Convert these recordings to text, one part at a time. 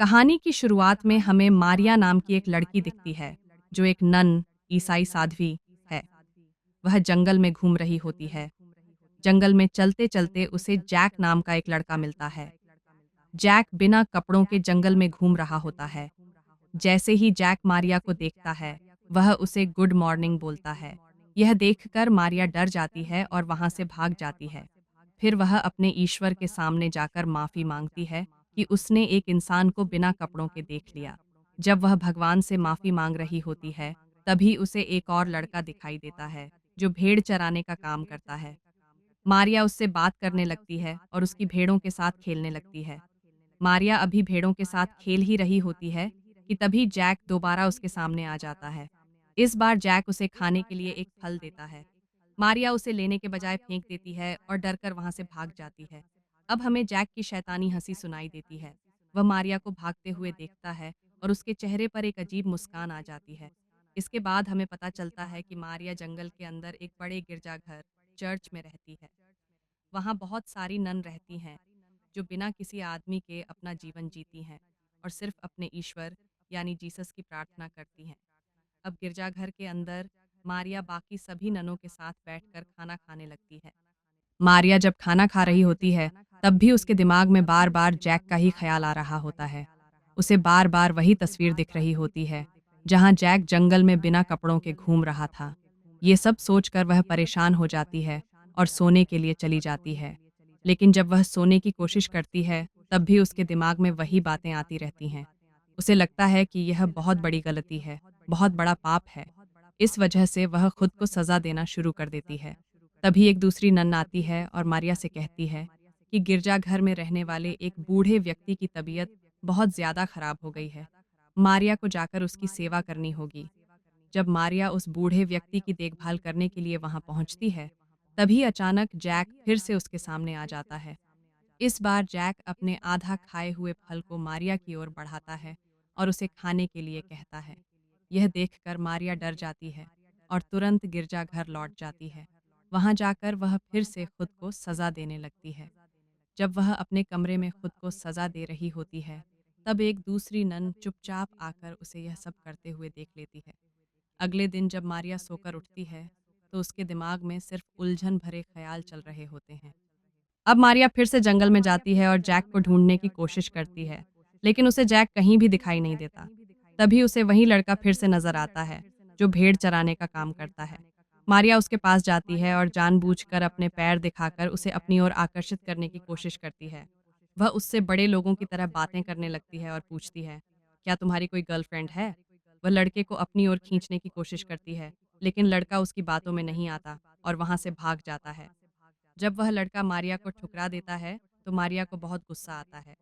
कहानी की शुरुआत में हमें मारिया नाम की एक लड़की दिखती है, जो एक नन ईसाई साध्वी है। वह जंगल में घूम रही होती है। जंगल में चलते-चलते उसे जैक नाम का एक लड़का मिलता है। जैक बिना कपड़ों के जंगल में घूम रहा होता है। जैसे ही जैक मारिया को देखता है, वह उसे गुड मॉर्निंग बोलता है। यह देखकर मारिया डर जाती है और वहां से भाग जाती है। फिर वह अपने ईश्वर के सामने जाकर माफी मांगती है कि उसने एक इंसान को बिना कपड़ों के देख लिया। जब वह भगवान से माफी मांग रही होती है, तभी उसे एक और लड़का दिखाई देता है, जो भेड़ चराने का काम करता है। मारिया उससे बात करने लगती है और उसकी भेड़ों के साथ खेलने लगती है। मारिया अभी भेड़ों के साथ खेल ही रही होती है कि तभी जैक दोबारा उसके सामने आ जाता है। इस बार जैक उसे खाने के लिए एक फल देता है। मारिया उसे लेने के बजाय फेंक देती है और डरकर वहां से भाग जाती है। अब हमें जैक की शैतानी हंसी सुनाई देती है। वह मारिया को भागते हुए देखता है और उसके चेहरे पर एक अजीब मुस्कान आ जाती है। इसके बाद हमें पता चलता है कि मारिया जंगल के अंदर एक बड़े गिरजाघर चर्च में रहती है। वहाँ बहुत सारी नन रहती हैं, जो बिना किसी आदमी के अपना जीवन जीती हैं और सिर्फ अपने ईश्वर यानी जीसस की प्रार्थना करती हैं। अब गिरजाघर के अंदर मारिया बाकी सभी ननों के साथ बैठकर खाना खाने लगती है। मारिया जब खाना खा रही होती है, तब भी उसके दिमाग में बार बार जैक का ही ख्याल आ रहा होता है। उसे बार बार वही तस्वीर दिख रही होती है, जहाँ जैक जंगल में बिना कपड़ों के घूम रहा था। ये सब सोचकर वह परेशान हो जाती है और सोने के लिए चली जाती है। लेकिन जब वह सोने की कोशिश करती है, तब भी उसके दिमाग में वही बातें आती रहती हैं। उसे लगता है कि यह बहुत बड़ी गलती है, बहुत बड़ा पाप है। इस वजह से वह खुद को सज़ा देना शुरू कर देती है। तभी एक दूसरी नन आती है और मारिया से कहती है कि गिरजाघर में रहने वाले एक बूढ़े व्यक्ति की तबीयत बहुत ज़्यादा खराब हो गई है। मारिया को जाकर उसकी सेवा करनी होगी। जब मारिया उस बूढ़े व्यक्ति की देखभाल करने के लिए वहां पहुंचती है, तभी अचानक जैक फिर से उसके सामने आ जाता है। इस बार जैक अपने आधा खाए हुए फल को मारिया की ओर बढ़ाता है और उसे खाने के लिए कहता है। यह देखकर मारिया डर जाती है और तुरंत गिरजाघर लौट जाती है। वहां जाकर वह फिर से खुद को सजा देने लगती है। जब वह अपने कमरे में खुद को सजा दे रही होती है, तब एक दूसरी नन चुपचाप आकर उसे यह सब करते हुए देख लेती है। अगले दिन जब मारिया सोकर उठती है, तो उसके दिमाग में सिर्फ उलझन भरे ख्याल चल रहे होते हैं। अब मारिया फिर से जंगल में जाती है और जैक को ढूंढने की कोशिश करती है, लेकिन उसे जैक कहीं भी दिखाई नहीं देता। तभी उसे वही लड़का फिर से नजर आता है, जो भेड़ चराने का काम करता है। मारिया उसके पास जाती है और जानबूझकर अपने पैर दिखाकर उसे अपनी ओर आकर्षित करने की कोशिश करती है। वह उससे बड़े लोगों की तरह बातें करने लगती है और पूछती है, क्या तुम्हारी कोई गर्लफ्रेंड है? वह लड़के को अपनी ओर खींचने की कोशिश करती है, लेकिन लड़का उसकी बातों में नहीं आता और वहां से भाग जाता है। जब वह लड़का मारिया को ठुकरा देता है, तो मारिया को बहुत गुस्सा आता है।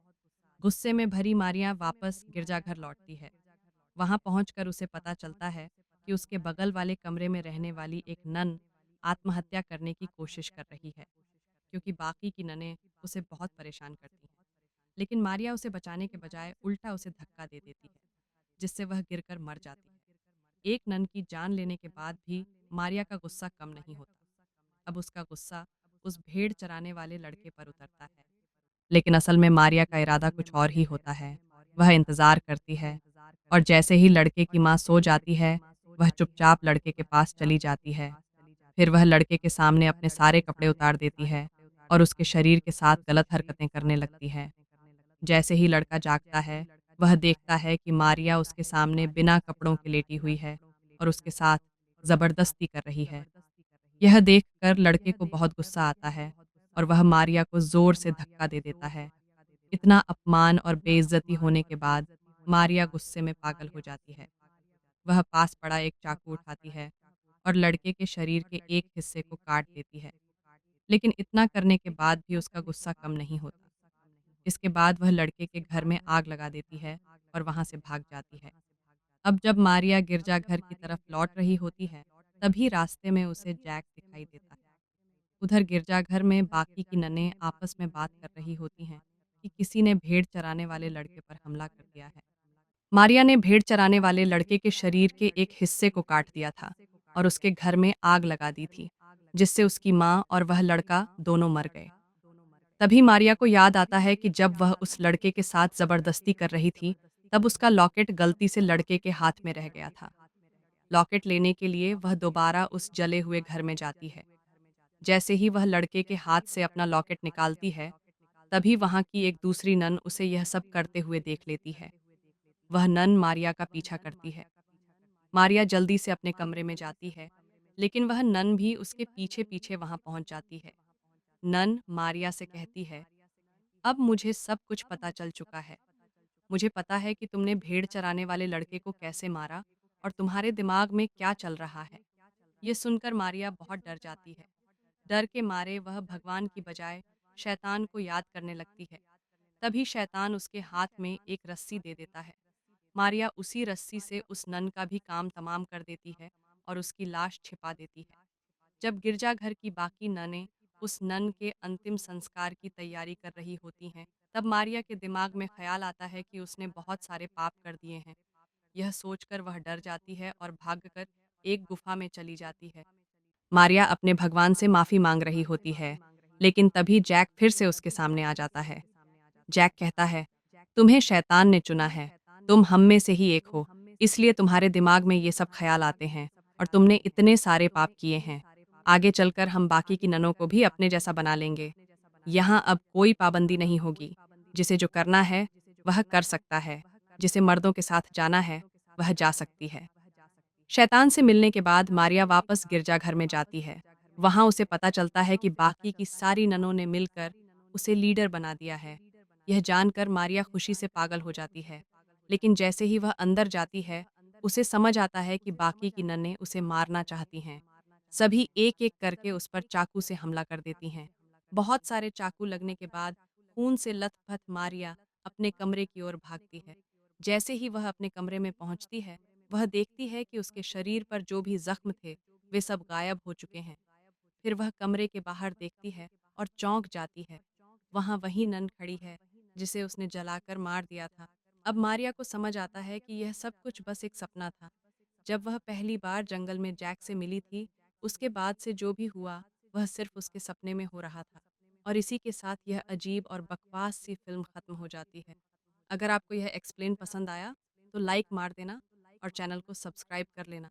गुस्से में भरी मारिया वापस गिरजाघर लौटती है। वहां पहुंचकर उसे पता चलता है कि उसके बगल वाले कमरे में रहने वाली एक नन आत्महत्या करने की कोशिश कर रही है, क्योंकि बाकी की ननें उसे बहुत परेशान करती हैं। लेकिन मारिया उसे बचाने के बजाय उल्टा उसे धक्का दे देती है, जिससे वह गिरकर मर जाती है। एक नन की जान लेने के बाद भी मारिया का गुस्सा कम नहीं होता। अब उसका गुस्सा उस भेड़ चराने वाले लड़के पर उतरता है। लेकिन असल में मारिया का इरादा कुछ और ही होता है। वह इंतज़ार करती है और जैसे ही लड़के की माँ सो जाती है, वह चुपचाप लड़के के पास चली जाती है। फिर वह लड़के के सामने अपने सारे कपड़े उतार देती है और उसके शरीर के साथ गलत हरकतें करने लगती है। जैसे ही लड़का जागता है, वह देखता है कि मारिया उसके सामने बिना कपड़ों के लेटी हुई है और उसके साथ ज़बरदस्ती कर रही है। यह देखकर लड़के को बहुत गुस्सा आता है और वह मारिया को ज़ोर से धक्का दे देता है। इतना अपमान और बेइज्जती होने के बाद मारिया गुस्से में पागल हो जाती है। वह पास पड़ा एक चाकू उठाती है और लड़के के शरीर के एक हिस्से को काट देती है। लेकिन इतना करने के बाद भी उसका गुस्सा कम नहीं होता। इसके बाद वह लड़के के घर में आग लगा देती है और वहां से भाग जाती है। अब जब मारिया गिरजाघर की तरफ लौट रही होती है, तभी रास्ते में उसे जैक दिखाई देता है। उधर गिरजाघर में बाकी की ननें आपस में बात कर रही होती हैं कि किसी ने भेड़ चराने वाले लड़के पर हमला कर दिया है। मारिया ने भेड़ चराने वाले लड़के के शरीर के एक हिस्से को काट दिया था और उसके घर में आग लगा दी थी, जिससे उसकी माँ और वह लड़का दोनों मर गए। तभी मारिया को याद आता है कि जब वह उस लड़के के साथ जबरदस्ती कर रही थी, तब उसका लॉकेट गलती से लड़के के हाथ में रह गया था। लॉकेट लेने के लिए वह दोबारा उस जले हुए घर में जाती है। जैसे ही वह लड़के के हाथ से अपना लॉकेट निकालती है, तभी वहाँ की एक दूसरी नन उसे यह सब करते हुए देख लेती है। वह नन मारिया का पीछा करती है। मारिया जल्दी से अपने कमरे में जाती है, लेकिन वह नन भी उसके पीछे-पीछे वहाँ पहुँच जाती है। नन मारिया से कहती है, अब मुझे सब कुछ पता चल चुका है। मुझे पता है कि तुमने भेड़ चराने वाले लड़के को कैसे मारा और तुम्हारे दिमाग में क्या चल रहा है। ये सुनकर मारिया बहुत डर जाती है। डर के मारे वह भगवान की बजाय शैतान को याद करने लगती है। तभी शैतान उसके हाथ में एक रस्सी दे देता है। मारिया उसी रस्सी से उस नन का भी काम तमाम कर देती है और उसकी लाश छिपा देती है। जब गिरजाघर की बाकी ननें उस नन के अंतिम संस्कार की तैयारी कर रही होती हैं, तब मारिया के दिमाग में ख्याल आता है कि उसने बहुत सारे पाप कर दिए हैं। यह सोचकर वह डर जाती है और भागकर एक गुफा में चली जाती है। मारिया अपने भगवान से माफी मांग रही होती है, लेकिन तभी जैक फिर से उसके सामने आ जाता है। जैक कहता है, तुम्हें शैतान ने चुना है, तुम हम में से ही एक हो, इसलिए तुम्हारे दिमाग में ये सब ख्याल आते हैं और तुमने इतने सारे पाप किए हैं। आगे चलकर हम बाकी की ननों को भी अपने जैसा बना लेंगे। यहाँ अब कोई पाबंदी नहीं होगी। जिसे जो करना है, वह कर सकता है। जिसे मर्दों के साथ जाना है, वह जा सकती है। शैतान से मिलने के बाद मारिया वापस गिरजाघर में जाती है। वहाँ उसे पता चलता है कि बाकी की सारी ननों ने मिलकर उसे लीडर बना दिया है। यह जानकर मारिया खुशी से पागल हो जाती है। लेकिन जैसे ही वह अंदर जाती है, उसे समझ आता है कि बाकी की ननें उसे मारना चाहती हैं। सभी एक-एक करके उस पर चाकू से हमला कर देती हैं। बहुत सारे चाकू लगने के बाद खून से लथपथ मारिया अपने कमरे की ओर भागती है। जैसे ही वह अपने कमरे में पहुंचती है, वह देखती है कि उसके शरीर पर जो भी जख्म थे, वे सब गायब हो चुके हैं। फिर वह कमरे के बाहर देखती है और चौंक जाती है। वहाँ वही नन खड़ी है, जिसे उसने जलाकर मार दिया था। अब मारिया को समझ आता है कि यह सब कुछ बस एक सपना था। जब वह पहली बार जंगल में जैक से मिली थी, उसके बाद से जो भी हुआ, वह सिर्फ उसके सपने में हो रहा था। और इसी के साथ यह अजीब और बकवास सी फिल्म खत्म हो जाती है। अगर आपको यह एक्सप्लेन पसंद आया, तो लाइक मार देना और चैनल को सब्सक्राइब कर लेना।